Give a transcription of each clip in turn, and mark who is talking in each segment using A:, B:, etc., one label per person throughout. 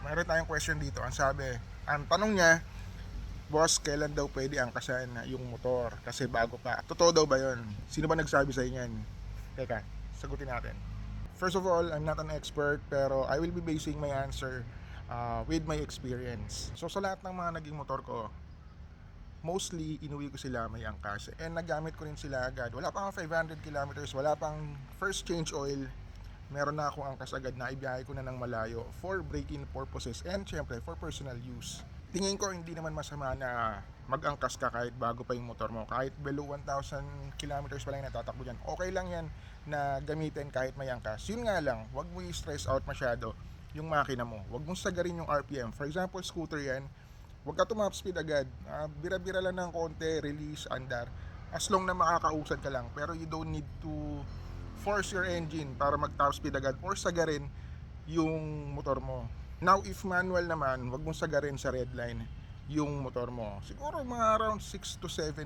A: Meron tayong question dito. Ang tanong niya, boss, kailan daw pwede angkasan yung motor? Kasi bago pa. Totoo daw ba yun? Sino ba nagsabi sa inyo yan? Teka, sagutin natin. First of all, I'm not an expert, pero I will be basing my answer with my experience. So sa lahat ng mga naging motor ko, mostly inuwi ko sila may angkas. And nagamit ko rin sila agad. Wala pang 500 kilometers, wala pang first change oil. Meron na akong angkas agad na ibiyahe ko na ng malayo for break-in purposes and syempre for personal use. Tingin ko hindi naman masama na mag-angkas ka kahit bago pa yung motor mo. Kahit below 1,000 kilometers pa lang natatakbo dyan. Okay lang yan na gamitin kahit may angkas. Yun nga lang, wag mo i-stress out masyado yung makina mo. Wag mong sagarin yung RPM. For example, scooter yan. Wag ka tumap speed agad. Bira-bira lang ng konti, release, andar. As long na makakausad ka lang. Pero you don't need to force your engine para mag-top speed agad or sagarin yung motor mo. Now, if manual naman, wag mong sagarin sa red line yung motor mo. Siguro mga around 6 to 7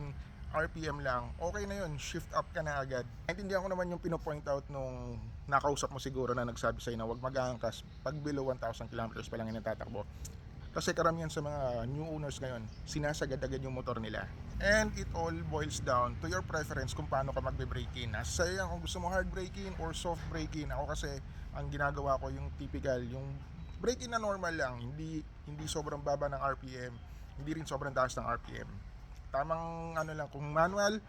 A: RPM lang, okay na yun, shift up ka na agad. Naintindihan ko naman yung pinopoint out nung nakausap mo siguro na nagsabi sa'yo na wag mag-aangkas pag below 1,000 kilometers pa lang yung natatakbo. Kasi karamihan sa mga new owners ngayon, sinasagad-agad yung motor nila. And it all boils down to your preference kung paano ka magbe-break-in. Nasa yan kung gusto mo hard break-in or soft break-in. Ako kasi, ang ginagawa ko yung typical, yung break-in na normal lang. Hindi sobrang baba ng RPM, hindi rin sobrang taas ng RPM. Tamang ano lang, kung manual,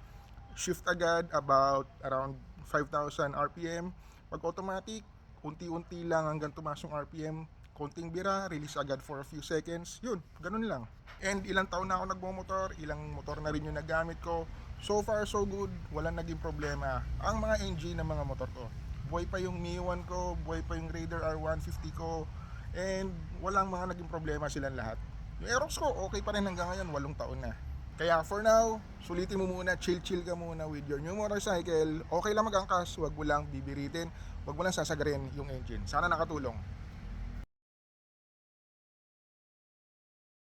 A: shift agad about around 5,000 RPM. Pag automatic, unti-unti lang hanggang tumaas yung RPM. Konting bira, release agad for a few seconds. Yun, ganun lang. And ilang taon na ako nagmumotor, ilang motor na rin yung nagamit ko. So far so good, walang naging problema ang mga engine ng mga motor ko. Buhay pa yung Mio 1 ko, buhay pa yung Raider R150 ko, and walang mga naging problema silang lahat. Yung Aerox ko, okay pa rin hanggang ngayon, 8 taon na. Kaya for now, sulitin mo muna, chill ka muna with your new motorcycle. Okay lang mag-angkas, wag mo lang bibiritin, wag mo lang sasagarin yung engine. Sana nakatulong.